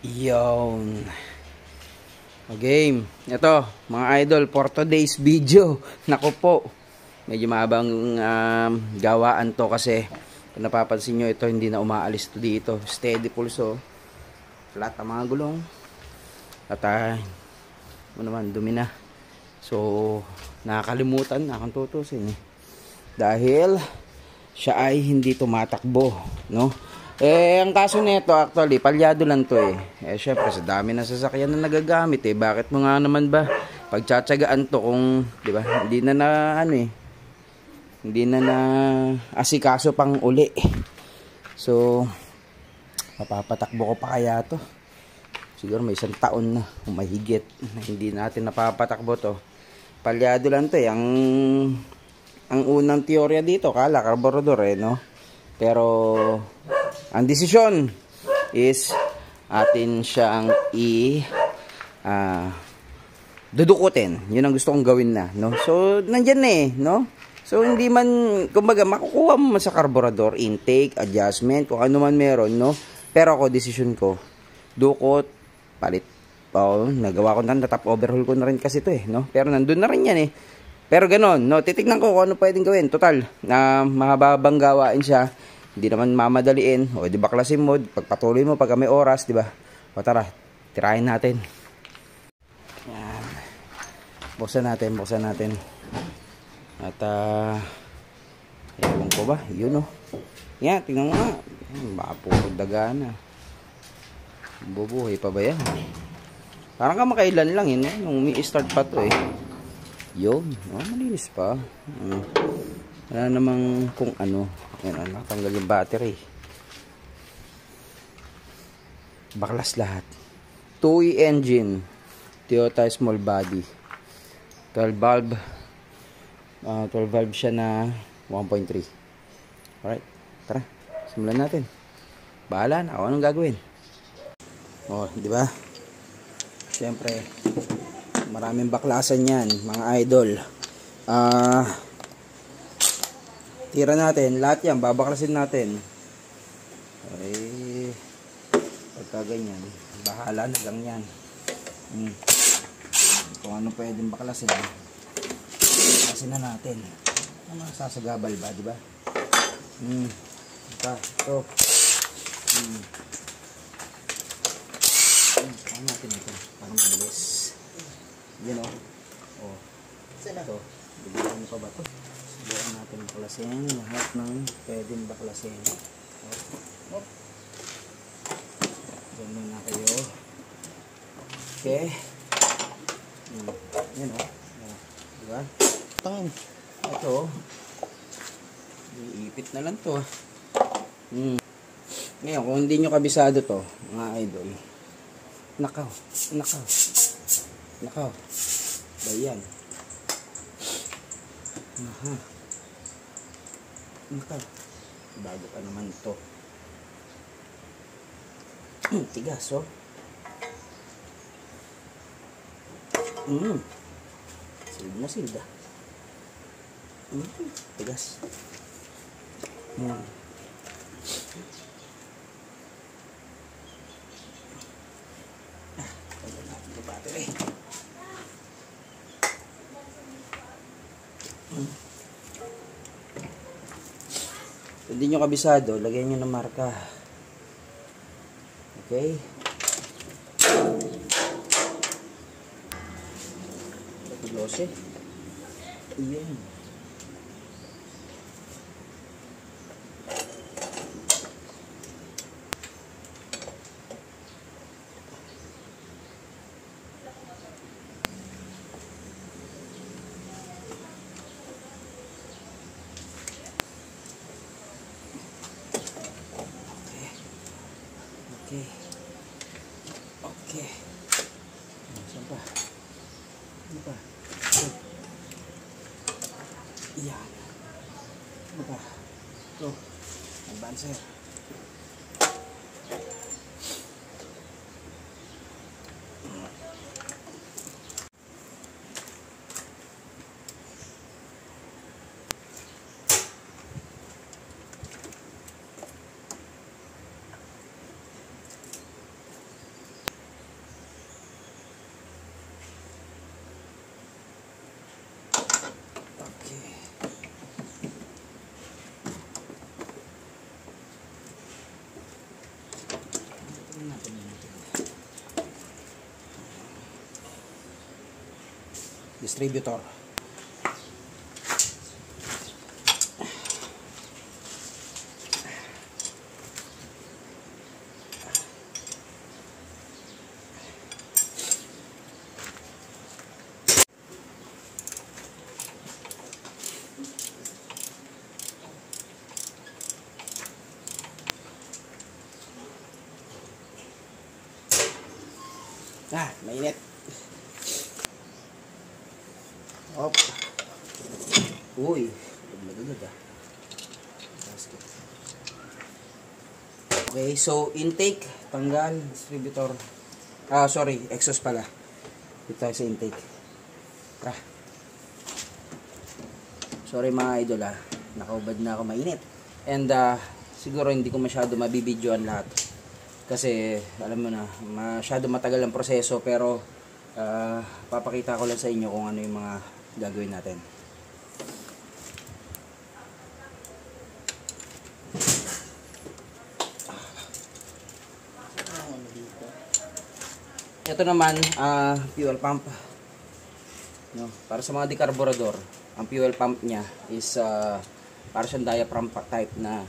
Yon. Game. Ito, mga idol, for today's video. Naku po. Medyo mahabang gawaan to kasi kung napapansin nyo, ito hindi na umaalis to dito. Steady pulso. Flat ang mga gulong. At ano naman, dumi na. So, nakakalimutan na akong tutusin eh. Dahil siya ay hindi tumatakbo, no? Ang kaso nito actually, palyado lang to eh. Syempre, sa dami na sasakyan na nagagamit eh. Bakit mo nga naman ba pagtsatsagaan to kung, di ba, hindi na hindi na asikaso pang uli. So, mapapatakbo ko pa kaya to. Siguro may 1 taon na, kung mahigit, na hindi natin napapatakbo to. Palyado lang to eh. Ang unang teorya dito, kala karburador eh, no? Pero ang desisyon is atin siyang dudukutin. Yun ang gusto kong gawin na, no? So, nandyan na eh, no? So, hindi man, kumbaga, makukuha mo sa karburador, intake, adjustment, kung ano man meron, no? Pero ako, desisyon ko, dukot, palit. Nagawa ko na, top overhaul ko na rin kasi ito eh, no? Pero nandun na rin yan eh. Pero ganon, no? Titignan ko kung ano pwedeng gawin. Total, na mahababang gawain siya. Hindi naman mamadaliin. O, di ba klasin mo, pagpatuloy mo pagka may oras, di ba? O, tara, tirahin natin. Yan. Buksan natin. At, ewan ko ba? Yun, o. Yan, tingnan mo nga. Baka puro daga na. Bubuhay pa ba yan? Parang kamakailan lang yun, eh. Nung umi-start pa to, eh. Yun. Oh, malinis pa. Wala namang kung ano. Yan, natanggal yung battery. Baklas lahat. 2E engine. Toyota small body. 12 valve. 12 valve siya na 1.3. Alright. Tara. Simulan natin. Bahala na. Ako anong gagawin. Oh, di ba? Siyempre, maraming baklasan yan, mga idol. Tira natin, lahat yan, babaklasin natin. Okay. Pagka ganyan, bahala na lang yan. Kung ano pwedeng baklasin, baklasin na natin. Ano, sasagabal ba, diba? Ito. Kaya natin ito, para mabilis. Yan o. Saan ito? Bigyan pa ba ito? Subukan natin baklasin lahat ng pwedeng baklasin. Ganun na kayo. Okay. Yan o. Diba? Ito. Iipit na lang to. Ngayon, kung hindi nyo kabisado to, mga idol. Nakaw. Bayan. Nakaw. Bago pa naman to. Tigas, oh. Silda. Tigas. Pagod natin yung battery. Kung hindi nyo kabisado, lagyan nyo ng marka. Okay? Pagulose. Ayan. Okay. Saan pa? Ano pa? Yan. Ano pa? Ito. Advancer. Distributor. Mainit. Op. Uy, nagagad ah. Okay, so intake, tanggal, distributor. Sorry, exhaust pala. Dito tayo sa intake. Sorry mga idol nakaubad na ako, mainit. And siguro hindi ko masyado mabibidyoan lahat. Kasi alam mo na, masyado matagal ang proseso, pero papakita ko lang sa inyo kung ano yung mga gagawin natin. Ito naman, fuel pump. No, para sa mga decarburador, ang fuel pump niya is para siyang diaphragm type na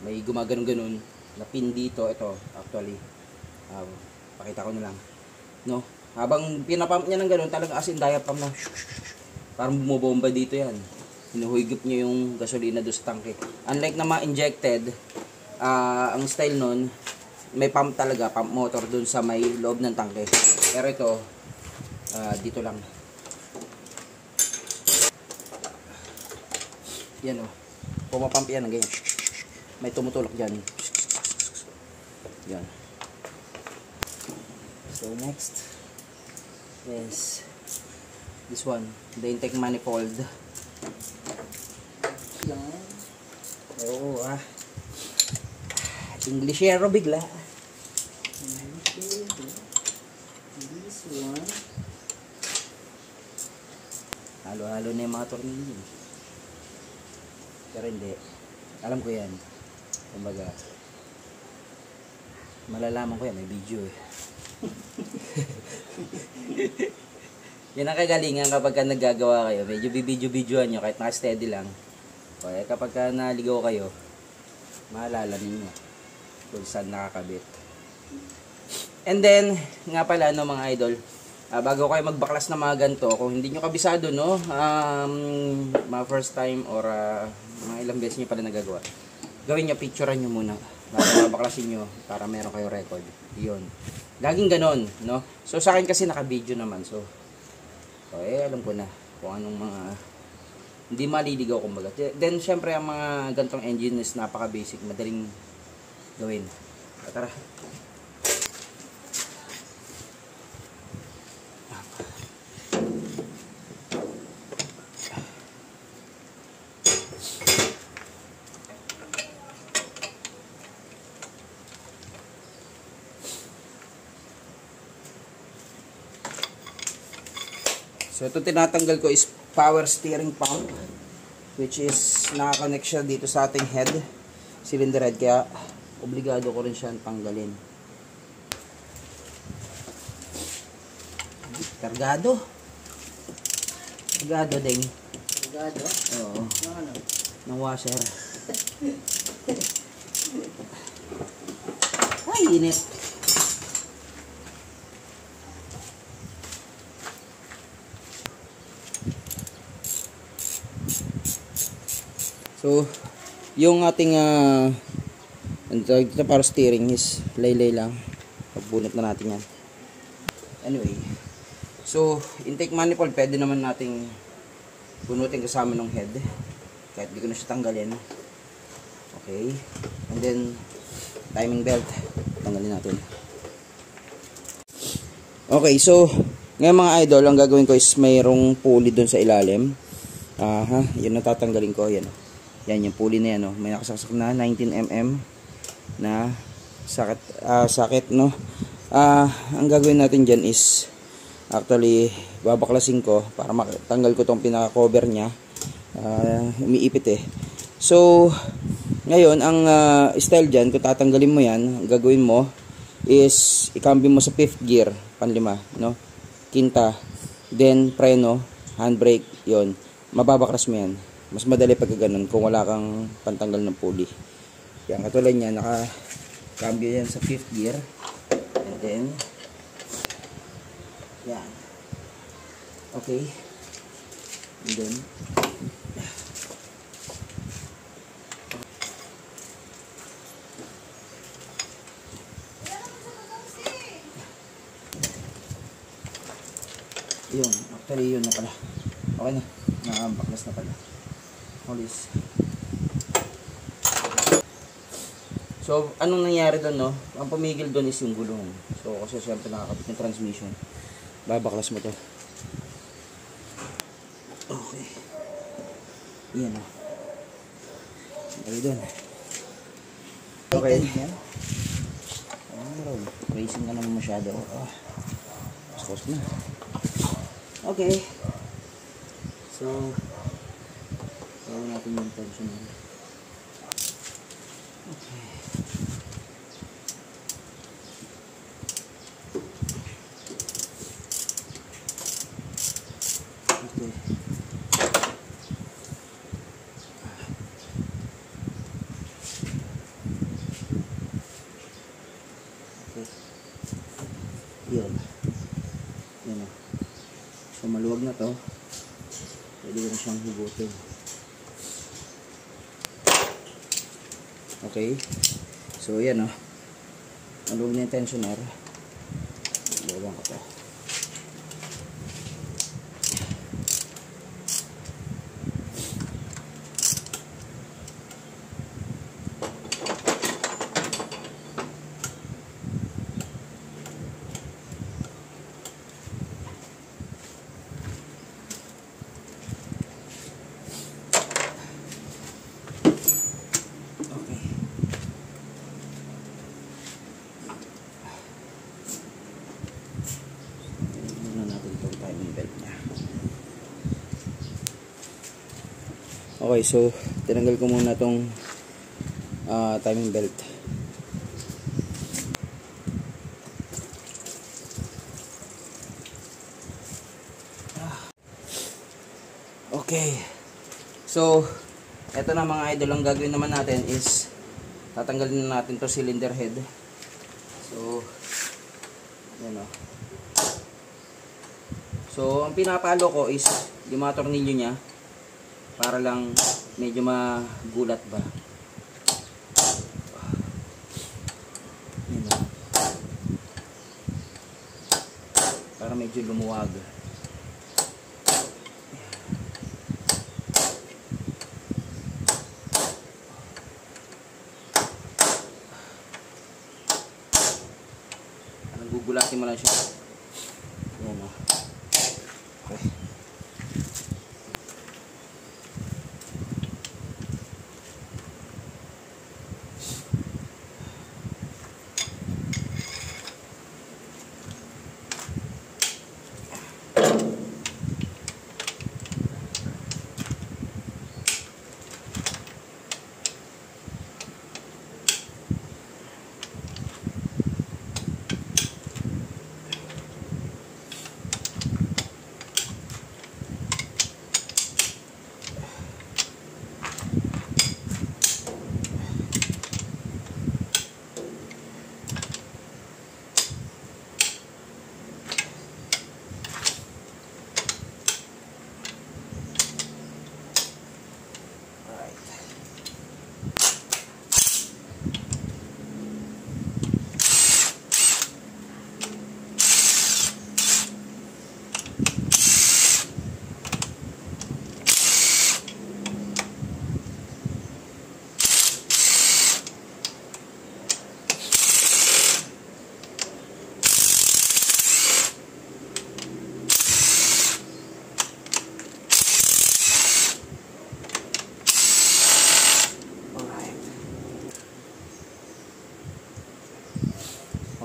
may gumaganon-ganon na pin dito. Ito actually pakita ko na lang, no, habang pinapump niya ng ganun, talaga as in diaphragm na parang bumobomba dito yan, hinuhigop niya yung gasolina doon sa tangke. Unlike na mga injected, ang style nun may pump talaga, pump motor doon sa may loob ng tangke, pero ito dito lang yan pumapump yan ng ganyan, may tumutulok dyan. Yan. So next is this one, the intake manifold. Yan. Oo Englishero bigla. This one. Halo-halo na yung mga tornilyo. Pero hindi. Alam ko yan. Kumbaga, malalaman ko yan, may video Yan ang kagalingan kapag ka naggagawa kayo. Medyo bibidyo-videoan nyo kahit naka-steady lang. Kaya kapag ka naligaw kayo, maalala ninyo kung saan nakakabit. And then, nga pala mga idol, bago kayo magbaklas ng mga ganito, kung hindi nyo kabisado, mga first time or mga ilang beses nyo pala nagagawa, gawin nyo, picturean nyo muna bago mabaklasin nyo para meron kayo record. Yun. Laging ganon, no? So, sa akin kasi naka-video naman. So, alam ko na kung anong mga hindi maliligaw kumbaga. Then, syempre, ang mga gantong engine is napaka-basic. Madaling gawin. Tara. So, ito tinatanggal ko is power steering pump, which is nakakonect siya dito sa ating head, cylinder head, kaya obligado ko rin siyang tanggalin. Kargado. Kargado ding. Kargado? Oo. Ano? Ng washer. Ay, init. So, yung ating para steering is laylay lang. Pagbunot na natin yan. Anyway, so intake manifold pwede naman nating bunutin kasama ng head kahit di ko na siya tanggalin. Okay, and then timing belt tanggalin natin. Okay, so ngayon mga idol, ang gagawin ko is mayroong pulley dun sa ilalim. Yun natatanggalin ko. Yan, yan yung pulley na yan, may nakasaksak na 19mm na sakit, no. Ang gagawin natin dyan is actually babaklasin ko para matanggal ko tong pinaka cover nya. Umiipit So ngayon ang style dyan, kung tatanggalin mo yan, ang gagawin mo is ikambyo mo sa 5th gear, panlima, no? Quinta, then preno, handbrake, yon. Mababaklas mo yan. Mas madali pag ganun kung wala kang pantanggal ng pulley. Yan, katulad niya, nakakambyo yan sa 5th gear. And then, yan. Okay. And then, yun, actually yun na pala. Okay na, nakabaklas na pala. Holis. So, anong nangyari doon, no? Ang pumigil doon is yung gulong. So, kasi siyempre nakakabit ng transmission. Babaklas mo to. Okay. Yan, no? Okay doon. Okay. Racing ka naman masyado. Tapos na. Okay. So, gawin natin yung tension. Okay. Okay. Okay. Yun. Yun o. So, maluwag na to. Pwede ko na siyang hugutin. Okay. So, yan o. Maluwag na yung tensioner. Luwagan ko to. Okay, so tinanggal ko muna tong timing belt. Okay. So, eto na mga idol, ang gagawin naman natin is tatanggalin na natin to cylinder head. So, yan o. So, ang pinapalo ko is yung mga tornilyo niya para lang medyo magulat ba. Yan o. Para medyo lumuwag. Gugulatin mo lang siya. Yan o. Okay.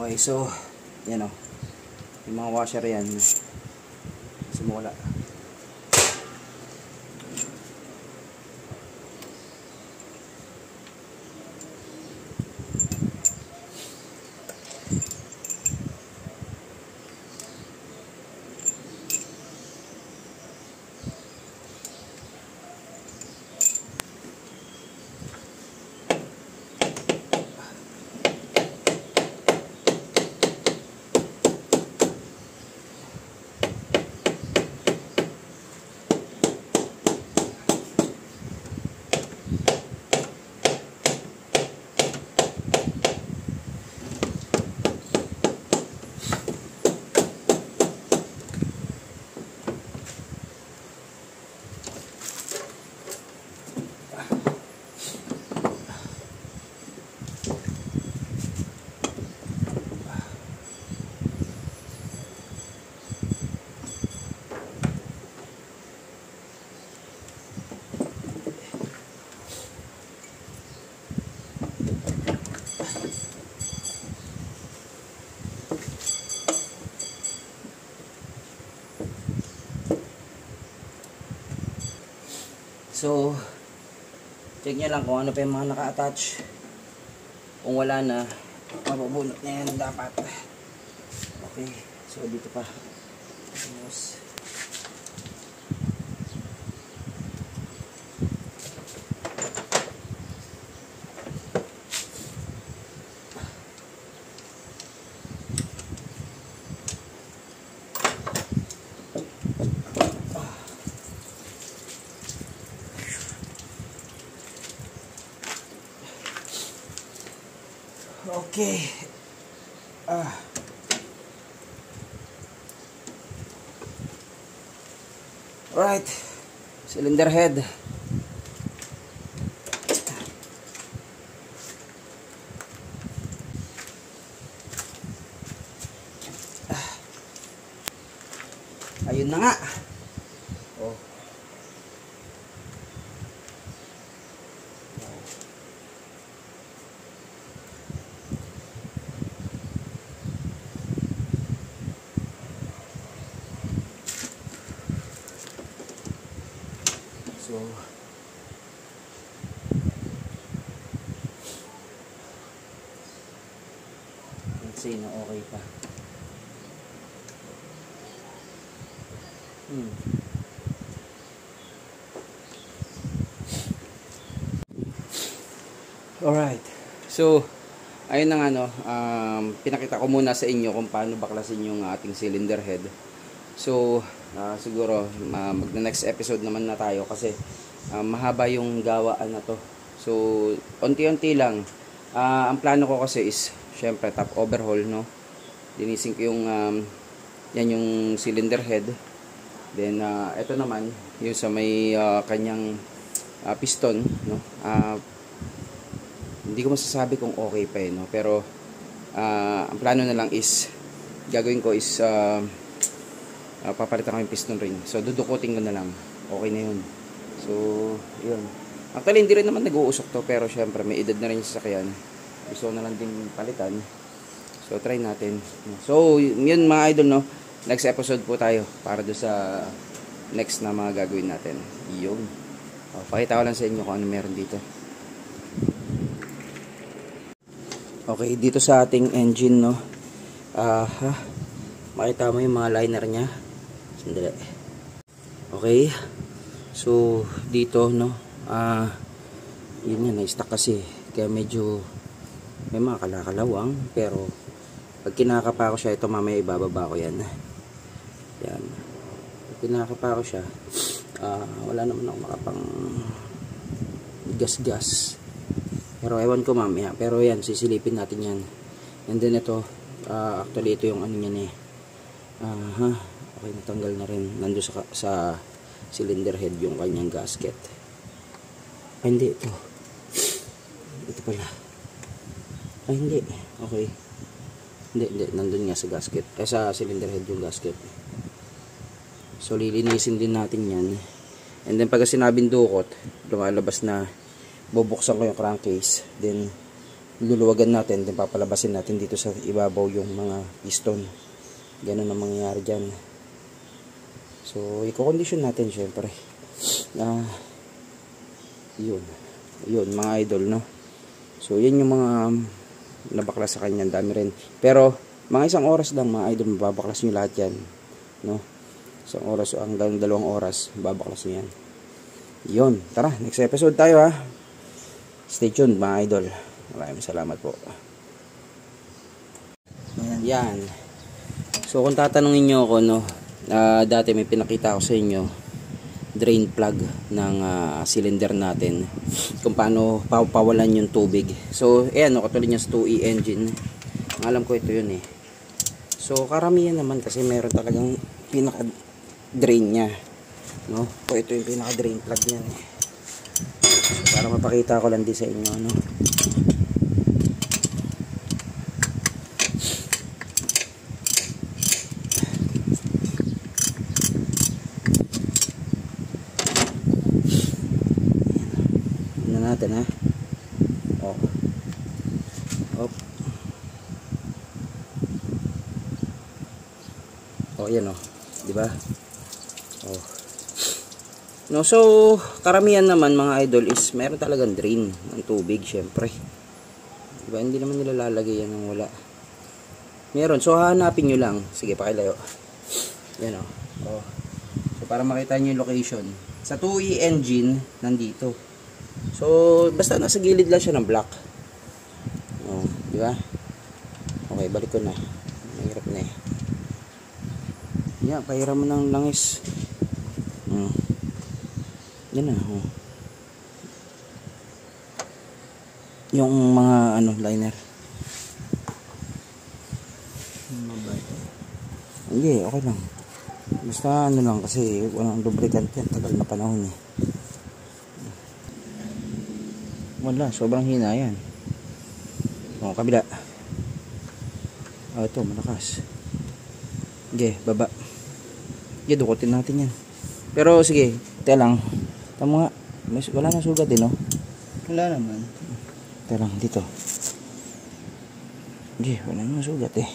Okay, so yan o. Yung mga washer yan simula. So, check nyo lang kung ano pa yung mga naka-attach. Kung wala na, mabubunot na yan dapat. Okay, so dito pa. Tapos, okay. Alright. Cylinder head. Ayun na nga. Oh. So, let's say na okay pa. Alright. So, ayun na nga no, pinakita ko muna sa inyo kung paano baklasin yung ating cylinder head. So, siguro mag-next episode naman na tayo kasi mahaba yung gawaan na to. So, unti-unti lang. Ang plano ko kasi is syempre top overhaul, no. Linisin ko yung yan yung cylinder head. Then ito naman yung sa may kanyang piston, no. Hindi ko masasabi kung okay pa no, pero ang plano na lang is gagawin ko is papalitan ko yung piston ring. So dudukutin ko na lang. Okay na yun. So yun. Actually hindi rin naman nag-uusok to, pero syempre may edad na rin yung sasakyan. Gusto na lang din palitan. So try natin. So yun mga idol, no. Next episode po tayo para do sa next na mga gagawin natin. Yun. Pakita ko lang sa inyo kung ano meron dito. Okay, dito sa ating engine, no. Makita mo yung mga liner nya. Sandali. Okay. So dito, no. Yun yan, na-stuck kasi. Kaya medyo may mga kalakalawang, pero pag kinakapa ko siya, ito mamaya ibababa ko yan. Yan. Pag kinakapa ko siya, wala naman ako makapang gas-gas. Pero ewan ko mamaya. Pero yan, sisilipin natin yan. And then ito, actually ito yung ano yan eh. Okay, natanggal na rin. Nandun sa cylinder head yung kanyang gasket. Ay, hindi. Ito. Ito pala. Ay, hindi. Okay. Hindi. Nandun nga sa gasket. Sa cylinder head yung gasket. So, lilinisin din natin yan. And then, pagka sinabing dukot, lumalabas na, bubuksan ko yung crankcase. Then, luluwagan natin. Then, papalabasin natin dito sa ibabaw yung mga piston. Ganun ang mangyayari dyan. So, i-condition natin syempre. Yun, mga idol, no? So, yan yung mga nabaklas sa kanya. Dami rin. Pero, mga isang oras lang, mga idol, mababaklas nyo lahat yan. No? Isang oras o hanggang 2 oras, mababaklas nyo yan. Yun. Tara, next episode tayo, ha? Stay tuned, mga idol. Maraming salamat po. Yan. So, kung tatanungin nyo ako, no, dati may pinakita ako sa inyo, drain plug ng cylinder natin, kung paano pawalan yung tubig. So, ayan, no, katulad niya sa 2E engine. Ang alam ko ito yun eh. So, karamihan naman kasi meron talagang pinaka-drain niya. No? So, ito yung pinaka-drain plug niya eh. Para mapakita ko lang din sa inyo, no? Tignan natin, ha? Oh. Oh. Oh, yan, oh. Diba? Oh. No, so karamihan naman mga idol is meron talagang drain ng tubig, syempre. Diba, hindi naman nila lalagay yan ng wala. Meron, so hahanapin nyo lang. Sige, pakilayo. Yan o. Oh. So para makita nyo yung location. Sa 2E engine, nandito. So, basta nasa gilid lang siya ng block. Oh, di ba? Okay, balik ko na. Mahirap na eh. Yan, pahiram mo ng langis. Yan na. Oh. Yung mga ano, liner. Hindi, okay lang. Basta ano lang kasi walang lubricant yan. Tagal na panahon eh. Wala, sobrang hina yan. O, kabila. O, ito, malakas. Sige, baba. Sige, dukutin natin yan. Pero sige, teka lang. Tama nga, wala nang sugat eh, no? Wala naman. Teka lang, dito. Sige, wala nang sugat eh.